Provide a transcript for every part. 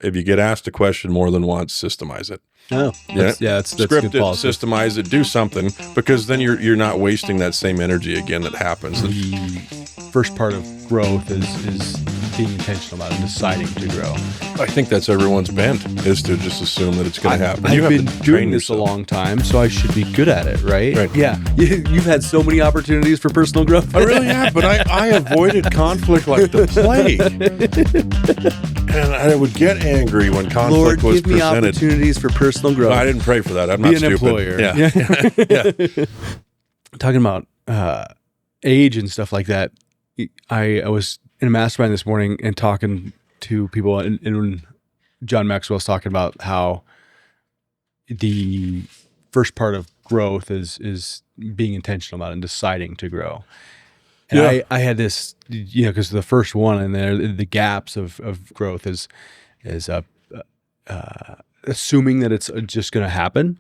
if you get asked a question more than once, systemize it. Oh, that's Script good it, policy. systemize it, do something, because then you're not wasting that same energy again that happens. The first part of growth is being intentional about it and deciding to grow. I think that's everyone's bent, is to just assume that it's going to happen. I've been doing this a long time, so I should be good at it, right? Right. Yeah. You've had so many opportunities for personal growth. I really have, but I avoided conflict like the plague. And I would get angry when conflict Lord, was give me presented. Opportunities for personal growth. No, I didn't pray for that. I'm Be not an stupid. employer. Yeah. Talking about age and stuff like that, I was in a mastermind this morning and talking to people, and John Maxwell's talking about how the first part of growth is being intentional about it and deciding to grow. And I had this, because the first one in there, the gaps of growth is assuming that it's just going to happen.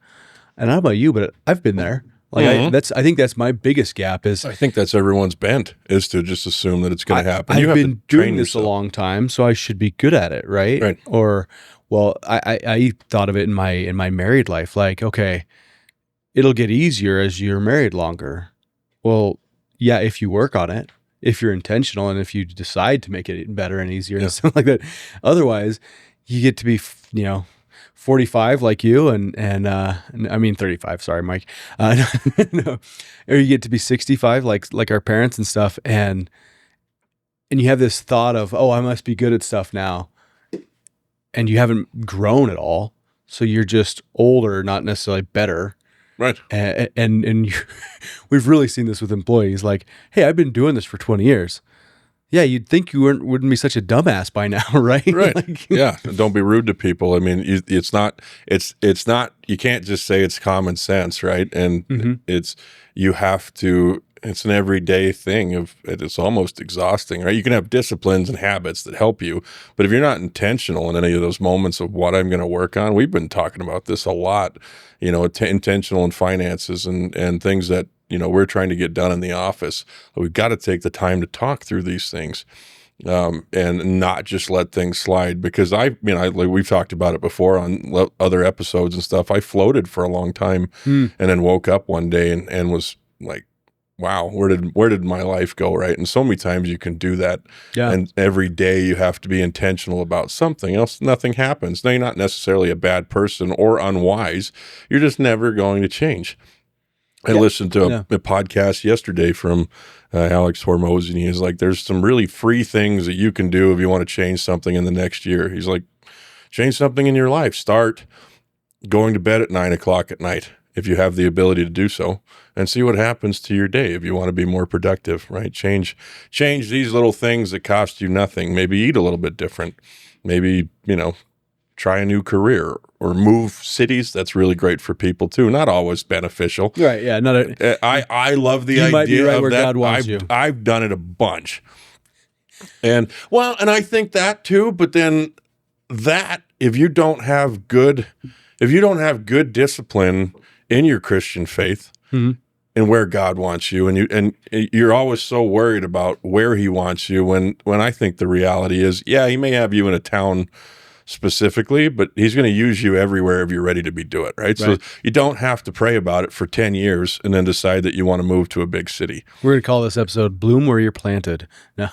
And I don't know about you, but I've been there. Like I think that's my biggest gap is. I think that's everyone's bent, is to just assume that it's going to happen. I've been doing this a long time, so I should be good at it, right? Right. Or, well, I thought of it in my married life, like, okay, it'll get easier as you're married longer. Well, yeah, if you work on it, if you're intentional, and if you decide to make it better and easier and stuff like that. Otherwise, you get to be, 45 like you and I mean 35, sorry, Mike. No. Or you get to be 65 like our parents and stuff, and you have this thought of, oh, I must be good at stuff now. And you haven't grown at all. So you're just older, not necessarily better. Right. And we've really seen this with employees, like, hey, I've been doing this for 20 years. Yeah, you'd think you wouldn't be such a dumbass by now, right? Right. Like, yeah. Don't be rude to people. I mean, it's not. You can't just say it's common sense, right? And you have to. It's an everyday thing. It's almost exhausting, right? You can have disciplines and habits that help you, but if you're not intentional in any of those moments of what I'm going to work on, we've been talking about this a lot. Intentional in finances and things that. We're trying to get done in the office. We've got to take the time to talk through these things and not just let things slide. Because like we've talked about it before on other episodes and stuff. I floated for a long time and then woke up one day and was like, wow, where did my life go, right? And so many times you can do that. Yeah. And every day you have to be intentional about something else. Nothing happens. Now, you're not necessarily a bad person or unwise. You're just never going to change. I listened to a podcast yesterday from Alex Hormozy, and he's like, there's some really free things that you can do if you want to change something in the next year. He's like, change something in your life. Start going to bed at 9:00 at night if you have the ability to do so, and see what happens to your day if you want to be more productive, right? Change these little things that cost you nothing. Maybe eat a little bit different. Maybe, try a new career or move cities. That's really great for people too. Not always beneficial. Right. Yeah. I love the you idea might be right of where that. God wants you. I've done it a bunch. And I think that too, but then if you don't have good discipline in your Christian faith and where God wants you, and you're always so worried about where he wants you when I think the reality is, he may have you in a town specifically, but he's going to use you everywhere if you're ready to do it, right? So you don't have to pray about it for 10 years and then decide that you want to move to a big city. We're going to call this episode "Bloom Where You're Planted." No.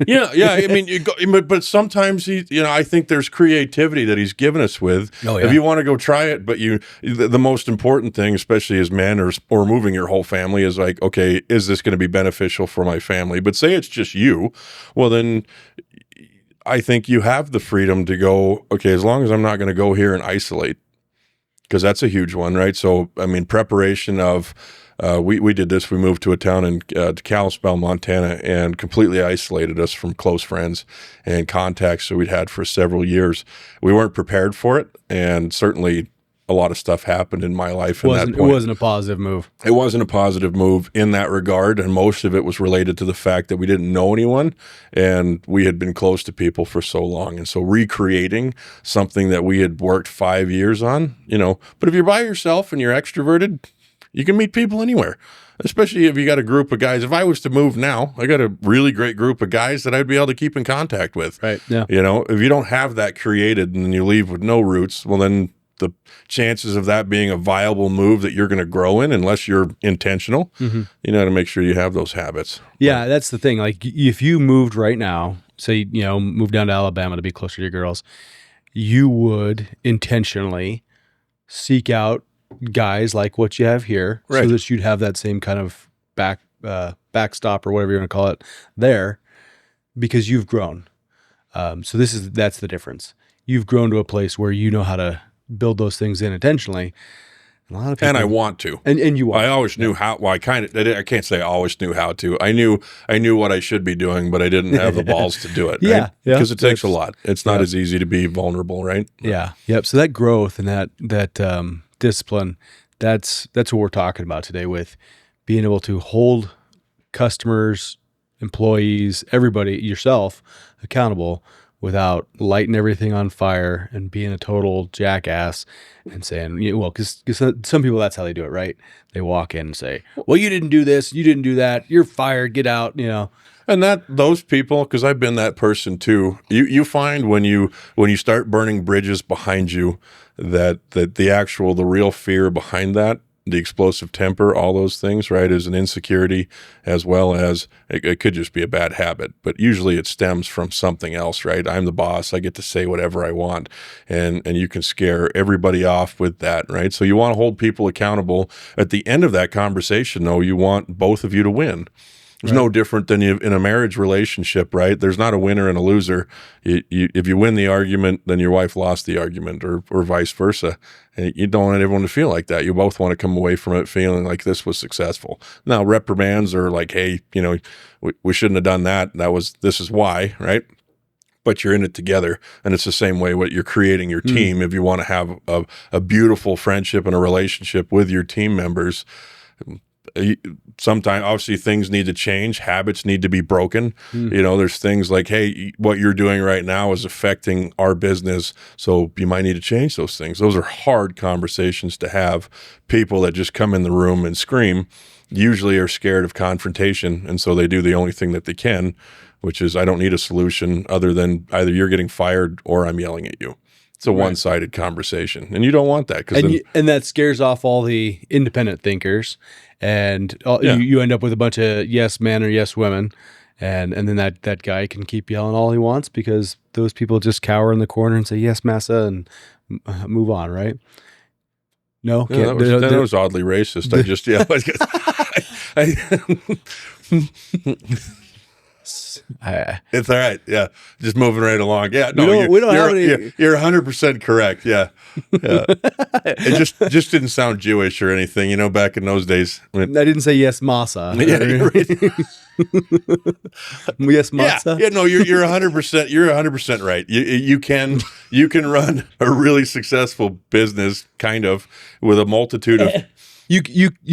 yeah. I mean, but sometimes I think there's creativity that he's given us with. Oh, yeah. If you want to go try it, but the most important thing, especially as men or moving your whole family, is like, okay, is this going to be beneficial for my family? But say it's just you, well then, I think you have the freedom to go, okay, as long as I'm not going to go here and isolate, because that's a huge one, right? So, I mean, preparation of, we did this. We moved to a town in Kalispell, Montana, and completely isolated us from close friends and contacts that we'd had for several years. We weren't prepared for it, and certainly a lot of stuff happened in my life. It wasn't a positive move. It wasn't a positive move in that regard, and most of it was related to the fact that we didn't know anyone, and we had been close to people for so long. And so recreating something that we had worked 5 years on, But if you're by yourself and you're extroverted, You can meet people anywhere, especially if you got a group of guys. If I was to move now, I got a really great group of guys that I'd be able to keep in contact with. Right. Yeah. You know, if you don't have that created and you leave with no roots, well, then the chances of that being a viable move that you're going to grow in, unless you're intentional, you know, to make sure you have those habits. Yeah, that's the thing. Like if you moved right now, say, you know, move down to Alabama to be closer to your girls, you would intentionally seek out guys like what you have here, so that you'd have that same kind of backstop or whatever you want to call it there, because you've grown. So that's the difference. You've grown to a place where you know how to build those things in intentionally. A lot of people, and I want to, and you want. I always knew how. Well, I can't say I always knew how to. I knew what I should be doing, but I didn't have the balls to do it. Right? Because it takes a lot. It's not as easy to be vulnerable, right? Yeah. Yep. So that growth and that discipline, that's what we're talking about today, with being able to hold customers, employees, everybody, yourself accountable without lighting everything on fire and being a total jackass and saying, you know, well, because some people, that's how they do it, right? They walk in and say, well, you didn't do this, you didn't do that, you're fired, get out, you know. And those people, because I've been that person too. You find when you start burning bridges behind you, that the real fear behind that, the explosive temper, all those things, right, is an insecurity, as well as it could just be a bad habit. But usually it stems from something else, right? I'm the boss. I get to say whatever I want. And you can scare everybody off with that, right? So you want to hold people accountable. At the end of that conversation, though, you want both of you to win. It's no different than in a marriage relationship, right? There's not a winner and a loser. If you win the argument, then your wife lost the argument, or vice versa. And you don't want everyone to feel like that. You both want to come away from it feeling like this was successful. Now, reprimands are like, hey, you know, we shouldn't have done that. This is why, right? But you're in it together. And it's the same way what you're creating your team. If you want to have a beautiful friendship and a relationship with your team members, sometimes obviously things need to change, habits need to be broken. You know, there's things like, hey, what you're doing right now is affecting our business, so you might need to change those things. Those are hard conversations to have. People that just come in the room and scream usually are scared of confrontation, and so they do the only thing that they can, which is, I don't need a solution other than either you're getting fired or I'm yelling at you. It's a one-sided conversation, and you don't want that. And that scares off all the independent thinkers, and you end up with a bunch of yes men or yes women, and then that guy can keep yelling all he wants, because those people just cower in the corner and say yes massa and move on, right? No, that was oddly racist. It's all right. Yeah. Just moving right along. Yeah. No, we don't have any. You're 100% correct. Yeah. Yeah. It just didn't sound Jewish or anything, you know, back in those days. I didn't say yes masa. Yeah, you're right. Yes masa. Yeah. No, you're 100%. You're 100% right. You can run a really successful business, kind of, with a multitude of. You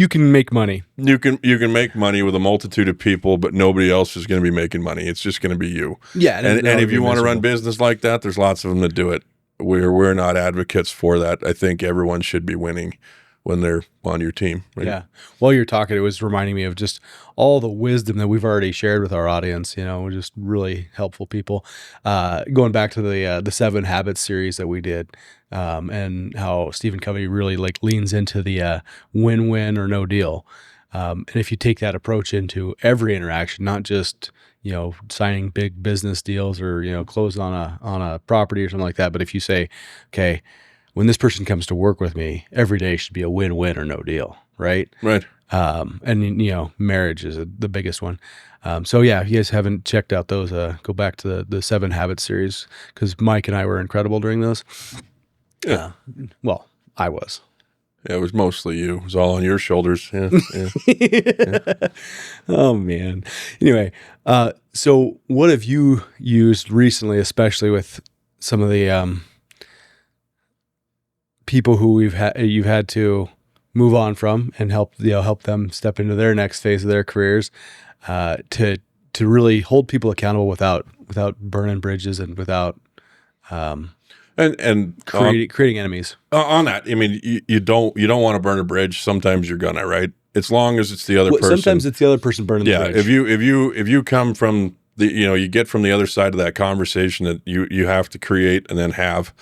can make money. You can make money with a multitude of people, but nobody else is going to be making money. It's just going to be you. Yeah, and if you want to run business like that, there's lots of them that do it. We're not advocates for that. I think everyone should be winning when they're on your team. Right? Yeah. While you're talking, it was reminding me of just all the wisdom that we've already shared with our audience. You know, we're just really helpful people. Going back to the 7 Habits series that we did, and how Stephen Covey really leans into the win-win or no deal. And if you take that approach into every interaction, not just, you know, signing big business deals or, you know, closing on a property or something like that, but if you say, okay, when this person comes to work with me, every day should be a win-win or no deal, right? Right. And, you know, marriage is the biggest one. So yeah, if you guys haven't checked out those, go back to the 7 Habits series, because Mike and I were incredible during those. Yeah. Well, I was. Yeah, it was mostly you. It was all on your shoulders. Yeah. Yeah. Oh man. Anyway, so what have you used recently, especially with some of the people who you've had to move on from and help them step into their next phase of their careers, to really hold people accountable without burning bridges and without And creating enemies. On that, I mean, you don't want to burn a bridge. Sometimes you're gonna, right? As long as it's the other person. Sometimes it's the other person burning the bridge. If you come from you get from the other side of that conversation that you have to create and then have,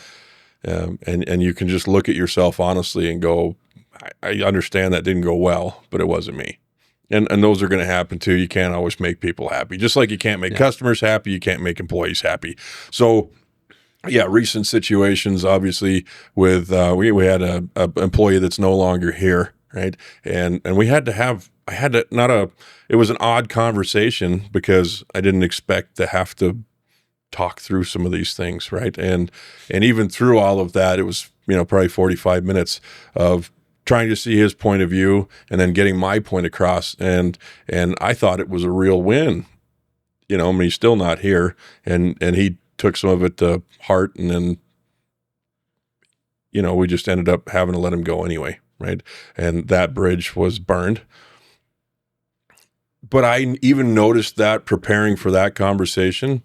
and you can just look at yourself honestly and go, I understand that didn't go well, but it wasn't me. And those are going to happen too. You can't always make people happy. Just like you can't make customers happy, you can't make employees happy. So yeah, recent situations, obviously, with we had a employee that's no longer here, right? And we had to have it was an odd conversation because I didn't expect to have to talk through some of these things, right? And even through all of that, it was probably 45 minutes of trying to see his point of view and then getting my point across, and I thought it was a real win. I mean, he's still not here, and he took some of it to heart, and then we just ended up having to let him go anyway, right? And that bridge was burned. But I even noticed that preparing for that conversation,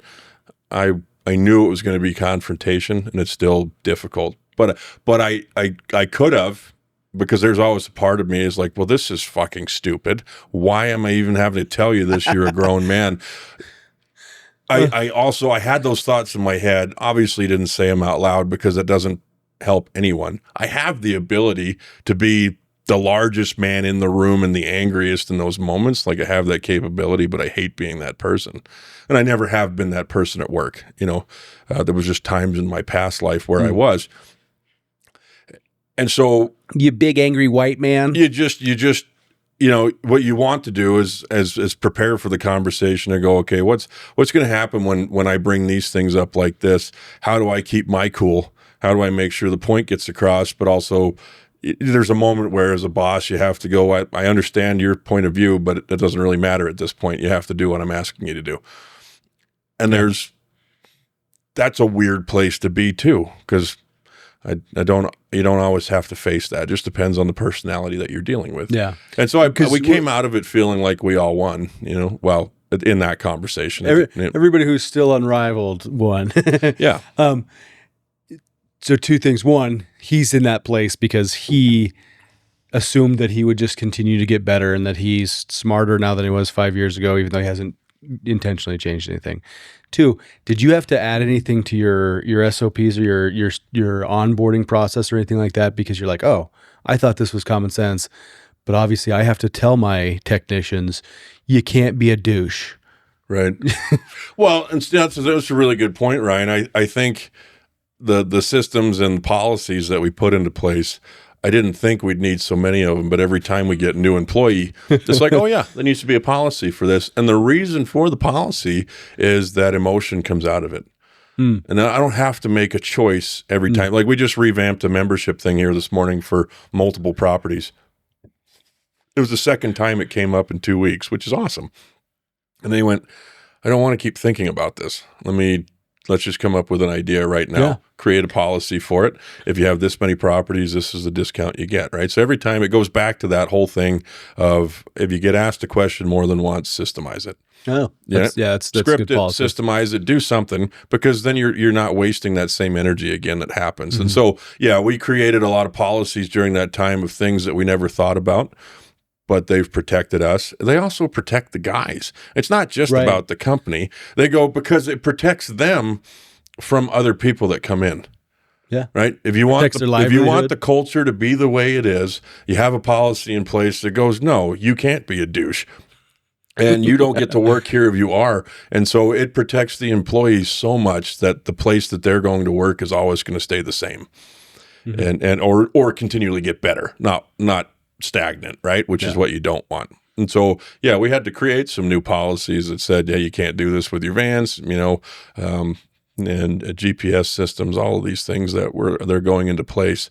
I knew it was going to be confrontation, and it's still difficult. But I could have, because there's always a part of me is like, well, this is fucking stupid. Why am I even having to tell you this? You're a grown man. I had those thoughts in my head. Obviously didn't say them out loud because that doesn't help anyone. I have the ability to be the largest man in the room and the angriest in those moments. Like I have that capability, but I hate being that person. And I never have been that person at work. There was just times in my past life where I was. And so you big angry white man, you just what you want to do is prepare for the conversation and go, okay, what's going to happen when I bring these things up like this? How do I keep my cool? How do I make sure the point gets across? But also there's a moment where as a boss, you have to go, I understand your point of view, but it doesn't really matter at this point. You have to do what I'm asking you to do. And that's a weird place to be too, because you don't always have to face that. It just depends on the personality that you're dealing with. Yeah. And so we came out of it feeling like we all won, well, in that conversation. Everybody who's still unrivaled won. Yeah. So two things. One, he's in that place because he assumed that he would just continue to get better and that he's smarter now than he was 5 years ago, even though he hasn't intentionally changed anything. Two, did you have to add anything to your SOPs or your onboarding process or anything like that? Because you're like, oh, I thought this was common sense, but obviously I have to tell my technicians, you can't be a douche. Right. Well, and that's a really good point, Ryan. I think the systems and policies that we put into place, I didn't think we'd need so many of them, but every time we get a new employee, it's like, oh yeah, there needs to be a policy for this. And the reason for the policy is that emotion comes out of it. And I don't have to make a choice every time. Like we just revamped a membership thing here this morning for multiple properties. It was the second time it came up in 2 weeks, which is awesome. And they went, I don't want to keep thinking about this. Let's just come up with an idea right now, create a policy for it. If you have this many properties, this is the discount you get, right? So every time it goes back to that whole thing of if you get asked a question more than once, systemize it. Oh, that's script good it, policy. systemize it, do something, because then you're not wasting that same energy again that happens. And so, we created a lot of policies during that time of things that we never thought about, but they've protected us. They also protect the guys. It's not just about the company. They go because it protects them from other people that come in. Yeah. Right. If you want the culture to be the way it is, you have a policy in place that goes, no, you can't be a douche. And you don't get to work here if you are. And so it protects the employees so much that the place that they're going to work is always going to stay the same. And or continually get better. Not stagnant, right? Which is what you don't want. And so, we had to create some new policies that said, you can't do this with your vans, and GPS systems, all of these things they're going into place.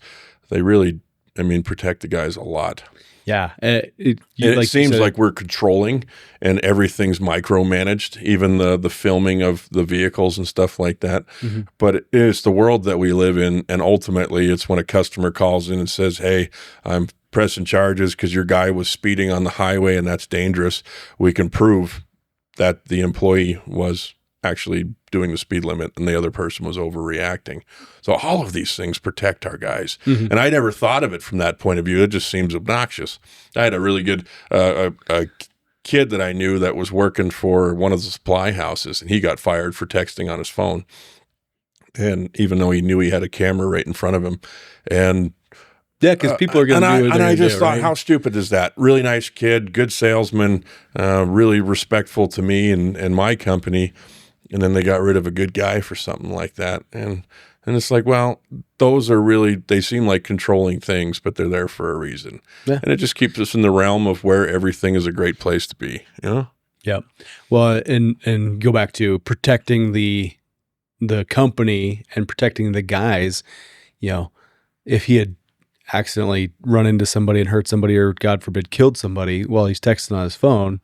They really, protect the guys a lot. Yeah. It seems like we're controlling and everything's micromanaged, even the filming of the vehicles and stuff like that. But it's the world that we live in. And ultimately it's when a customer calls in and says, hey, I'm pressing charges because your guy was speeding on the highway and that's dangerous. We can prove that the employee was actually doing the speed limit and the other person was overreacting. So all of these things protect our guys. Mm-hmm. And I never thought of it from that point of view. It just seems obnoxious. I had a really good a kid that I knew that was working for one of the supply houses, and he got fired for texting on his phone. And even though he knew he had a camera right in front of him, and yeah, because people are going to do it. And I just thought, right? how stupid is that? Really nice kid, good salesman, really respectful to me and my company. And then they got rid of a good guy for something like that. And it's like, well, those are really, they seem like controlling things, but they're there for a reason. Yeah. And it just keeps us in the realm of where everything is a great place to be, you know? Yeah. Well, and go back to protecting the company and protecting the guys. You know, if he had accidentally run into somebody and hurt somebody, or God forbid killed somebody while he's texting on his phone,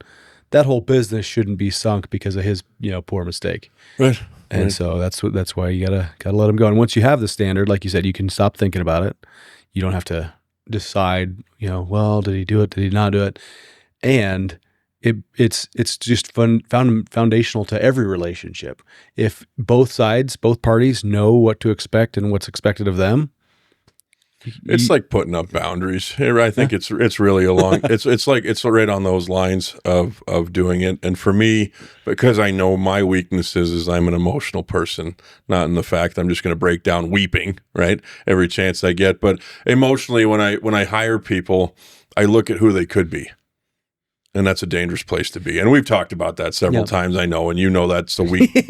that whole business shouldn't be sunk because of his, poor mistake. Right. And right. so that's why you gotta let him go. And once you have the standard, like you said, you can stop thinking about it. You don't have to decide, well, did he do it? Did he not do it? And it's just foundational to every relationship. If both parties know what to expect and what's expected of them, it's like putting up boundaries. I think it's really it's right on those lines of doing it. And for me, because I know my weaknesses is I'm an emotional person, not in the fact I'm just going to break down weeping, right? Every chance I get. But emotionally, when I hire people, I look at who they could be. And that's a dangerous place to be. And we've talked about that several times, I know, and that's the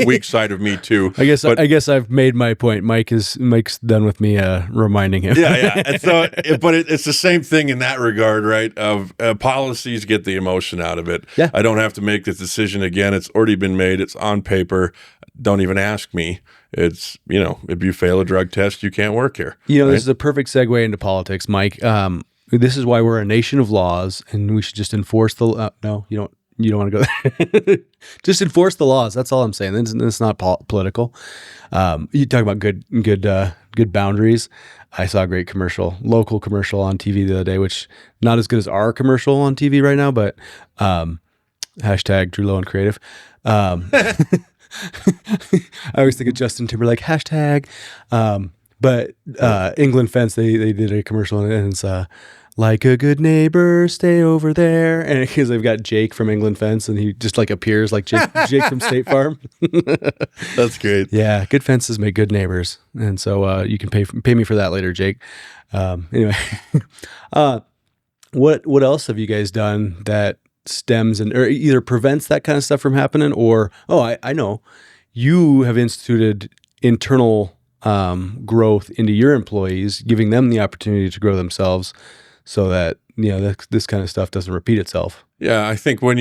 weak side of me too. I guess I've made my point. Mike's done with me reminding him. Yeah. And so, but it's the same thing in that regard, right? Of policies get the emotion out of it. Yeah. I don't have to make this decision again. It's already been made. It's on paper. Don't even ask me. It's, if you fail a drug test, you can't work here. Right? This is a perfect segue into politics, Mike. This is why we're a nation of laws, and we should just enforce the. No, you don't want to go there. Just enforce the laws. That's all I'm saying. It's not political. You talk about good boundaries. I saw a great local commercial on TV the other day, which not as good as our commercial on TV right now, but hashtag Drew Lowen Creative. I always think of Justin Timberlake hashtag. But England Fence, they did a commercial, and it's like a good neighbor, stay over there. And because they've got Jake from England Fence, and he just appears like Jake from State Farm. That's great. Yeah, good fences make good neighbors, and so you can pay me for that later, Jake. Anyway, what else have you guys done that stems or either prevents that kind of stuff from happening, or I know you have instituted internal growth into your employees, giving them the opportunity to grow themselves, so that this kind of stuff doesn't repeat itself. Yeah, I think when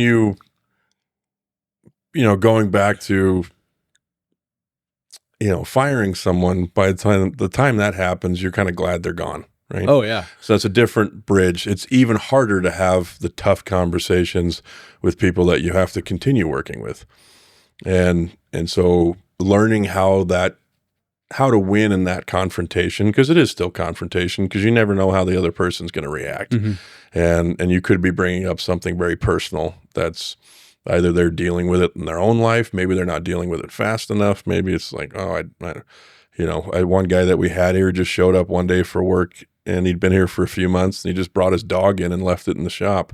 going back to firing someone, by the time that happens, you're kind of glad they're gone, right? Oh yeah. So it's a different bridge. It's even harder to have the tough conversations with people that you have to continue working with, and so learning how to win in that confrontation, because it is still confrontation, because you never know how the other person's going to react. Mm-hmm. And you could be bringing up something very personal that's either they're dealing with it in their own life, maybe they're not dealing with it fast enough, maybe it's like, one guy that we had here just showed up one day for work, and he'd been here for a few months, and he just brought his dog in and left it in the shop.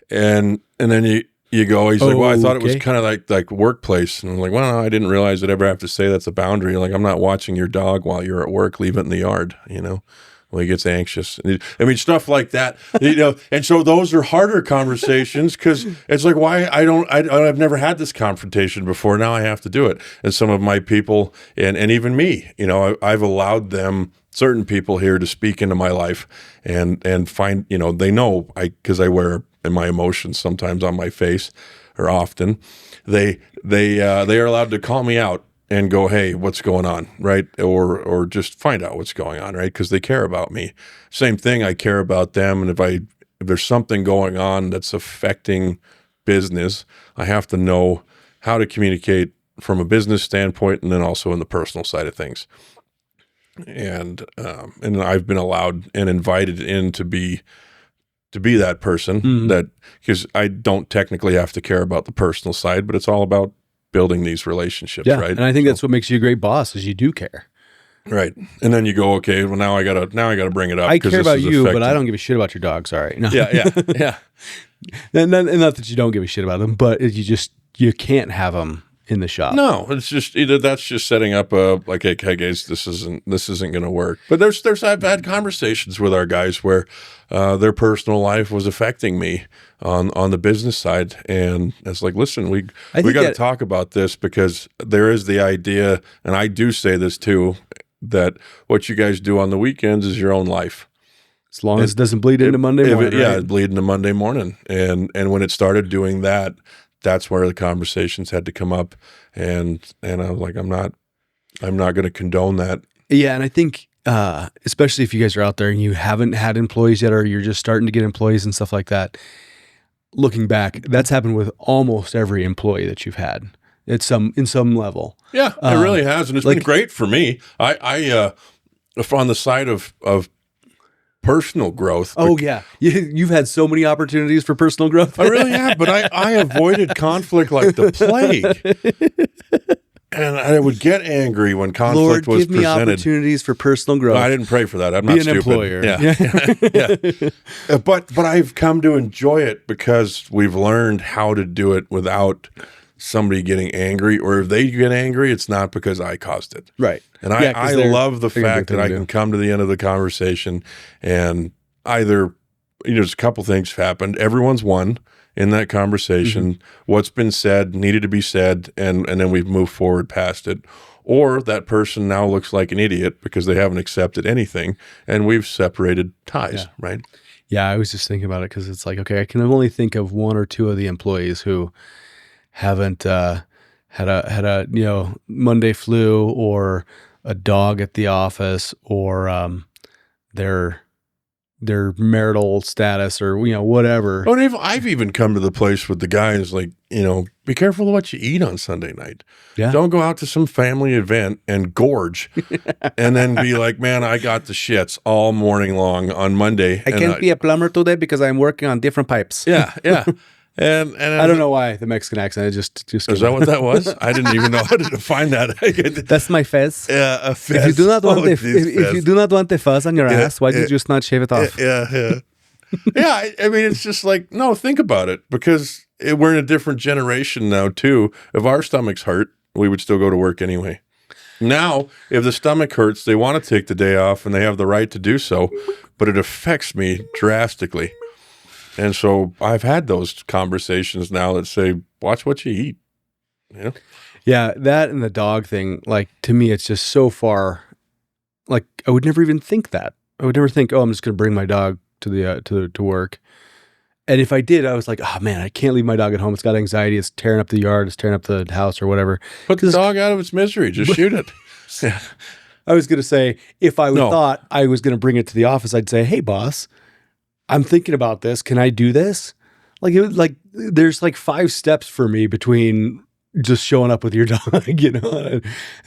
And then you go, he's like, well, I thought it was kind of like workplace. And I'm like, well, I didn't realize I'd ever have to say that's a boundary. Like, I'm not watching your dog while you're at work, leave it in the yard, Well, he gets anxious. I mean, stuff like that, and so those are harder conversations, because it's like, why I've never had this confrontation before. Now I have to do it. And some of my people and even me, I've allowed certain people here to speak into my life and find, they know because I wear my emotions sometimes on my face, or often they are allowed to call me out and go, hey, what's going on, right? Or just find out what's going on, right? Because they care about me. Same thing, I care about them. And if there's something going on that's affecting business, I have to know how to communicate from a business standpoint, and then also in the personal side of things. And I've been allowed and invited in to be that person, mm-hmm. that, because I don't technically have to care about the personal side, but it's all about building these relationships, Yeah. right? And I think that's what makes you a great boss is you do care. Right. And then you go, okay, well now I gotta bring it up. I care about you, affecting. but I don't give a shit about your dog. Sorry. No. Yeah. and not that you don't give a shit about them, but you can't have them in the shop. No, it's just either that's just setting up a like, hey guys, this isn't going to work. But I've had conversations with our guys where their personal life was affecting me on the business side, and it's like, listen, we got to talk about this because there is the idea, and I do say this too, that what you guys do on the weekends is your own life. As long as it doesn't bleed into Monday morning. Yeah, it bleed into Monday morning. And when it started doing that, that's where the conversations had to come up. And I was like, I'm not going to condone that. Yeah, and I think especially if you guys are out there and you haven't had employees yet, or you're just starting to get employees and stuff like that, looking back, that's happened with almost every employee that you've had in some level. Yeah, it really has. And it's been great for me. I on the side of personal growth. Oh yeah, you've had so many opportunities for personal growth. I really have, but I avoided conflict like the plague, and I would get angry when conflict was presented. Lord, give me opportunities for personal growth. No, I didn't pray for that. I'm not stupid. Employer. Yeah. But I've come to enjoy it because we've learned how to do it without somebody getting angry, or if they get angry, it's not because I caused it. Right. And I love the fact that I can come to the end of the conversation and either, there's a couple things happened. Everyone's won in that conversation. Mm-hmm. What's been said needed to be said, and then we've moved forward past it. Or that person now looks like an idiot because they haven't accepted anything, and we've separated ties, right? Yeah, I was just thinking about it because it's like, okay, I can only think of one or two of the employees who haven't had a Monday flu, or a dog at the office, or their marital status, or whatever. Oh, I've even come to the place with the guys like, be careful of what you eat on Sunday night. Yeah. Don't go out to some family event and gorge and then be like, man, I got the shits all morning long on Monday. I can't be a plumber today because I'm working on different pipes. Yeah. And I don't know why the Mexican accent. Just is that what that was? I didn't even know how to define that. That's my fez. Yeah, a fez. If you do not want if you do not want the fuzz on your ass, why did you just not shave it off? Yeah. Yeah, I mean, it's just like, no, think about it, because we're in a different generation now too. If our stomachs hurt, we would still go to work anyway. Now, if the stomach hurts, they want to take the day off, and they have the right to do so, but it affects me drastically. And so I've had those conversations now that say, watch what you eat. Yeah, that and the dog thing, like, to me, it's just so far, like, I would never even think that. I would never think, I'm just going to bring my dog to work. And if I did, I was like, oh man, I can't leave my dog at home. It's got anxiety. It's tearing up the yard. It's tearing up the house or whatever. Put the dog out of its misery. Just shoot it. Yeah. I was going to say, if I thought I was going to bring it to the office, I'd say, hey boss, I'm thinking about this. Can I do this? There's like 5 steps for me between just showing up with your dog,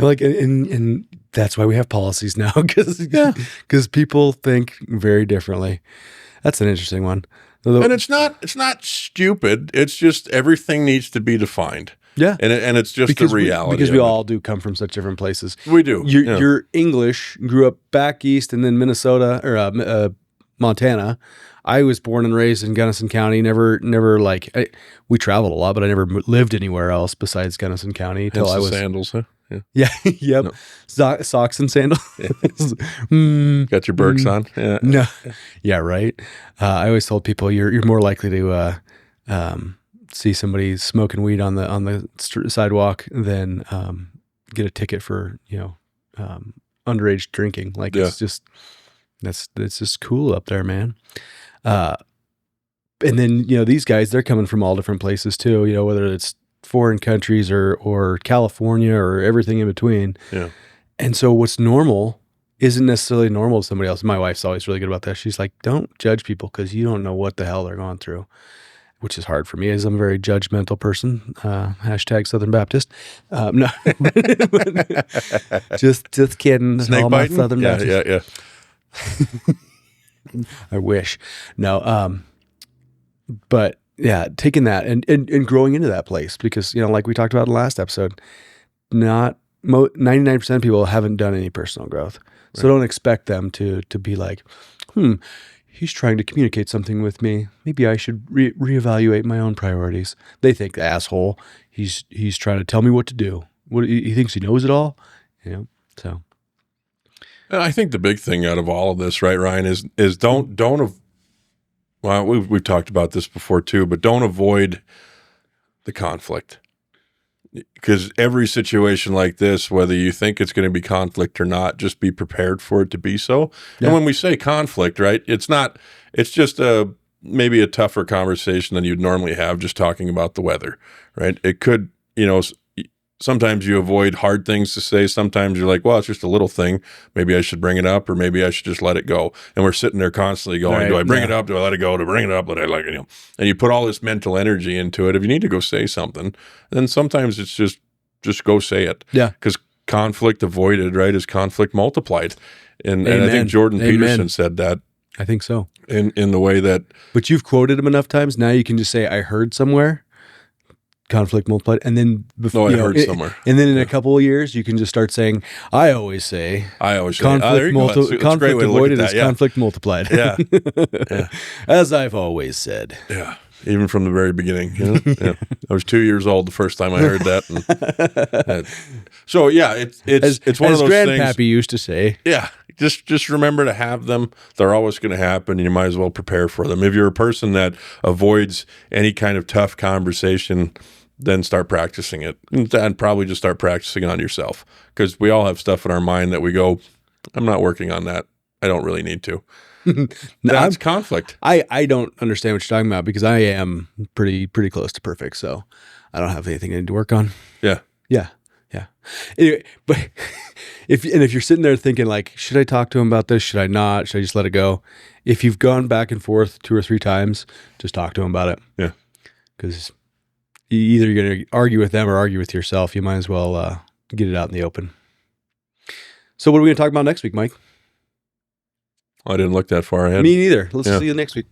and that's why we have policies now, because people think very differently. That's an interesting one. And it's not stupid. It's just everything needs to be defined. Yeah. And it's just the reality. Because we all do come from such different places. We do. You're English, grew up back east, and then Minnesota or Montana. I was born and raised in Gunnison County. We traveled a lot, but I never lived anywhere else besides Gunnison County until I was sandals, huh? Yeah. Yep. No. Socks and sandals. Got your Birks on? Yeah. No. Yeah. Right. I always told people you're more likely to see somebody smoking weed on the sidewalk than get a ticket for underage drinking. It's just it's just cool up there, man. And then, these guys, they're coming from all different places too, whether it's foreign countries or California or everything in between. Yeah. And so what's normal isn't necessarily normal to somebody else. My wife's always really good about that. She's like, don't judge people because you don't know what the hell they're going through, which is hard for me as I'm a very judgmental person. Hashtag Southern Baptist. No, just kidding. Snake all biting? My Southern Baptist. Yeah. I wish. No. But taking that and growing into that place, because, like we talked about in the last episode, 99% of people haven't done any personal growth. So don't expect them to be like, he's trying to communicate something with me. Maybe I should reevaluate my own priorities. They think, asshole, he's trying to tell me what to do. What he thinks he knows it all, so. And I think the big thing out of all of this, right, Ryan, is well, we've talked about this before too, but don't avoid the conflict. Because every situation like this, whether you think it's going to be conflict or not, just be prepared for it to be so. Yeah. And when we say conflict, right, it's just maybe a tougher conversation than you'd normally have just talking about the weather, right? It could, sometimes you avoid hard things to say. Sometimes you're like, well, it's just a little thing. Maybe I should bring it up, or maybe I should just let it go. And we're sitting there constantly going, right, do I bring it up? Do I let it go? Do I bring it up? Let it, and you put all this mental energy into it. If you need to go say something, then sometimes it's just go say it. Yeah. Because conflict avoided, right, is conflict multiplied. And I think Jordan Peterson said that. I think so. In the way that. But you've quoted him enough times. Now you can just say, I heard somewhere. Conflict multiplied, and then I heard somewhere. And then in a couple of years, you can just start saying, "I always say." Conflict avoided is conflict multiplied. Yeah. As I've always said. Yeah, even from the very beginning. Yeah. I was 2 years old the first time I heard that. So yeah, it's one of those things. As Grandpappy used to say. Yeah. Just remember to have them. They're always going to happen, and you might as well prepare for them. If you're a person that avoids any kind of tough conversation, then start practicing it, and probably just start practicing on yourself, because we all have stuff in our mind that we go, I'm not working on that. I don't really need to. That's conflict. I don't understand what you're talking about, because I am pretty close to perfect, so I don't have anything I need to work on. Yeah. Anyway, but if you're sitting there thinking like, should I talk to him about this? Should I not? Should I just let it go? If you've gone back and forth 2 or 3 times, just talk to him about it. Yeah. Because either you're going to argue with them or argue with yourself. You might as well get it out in the open. So what are we going to talk about next week, Mike? I didn't look that far ahead. Me neither. Let's see you next week.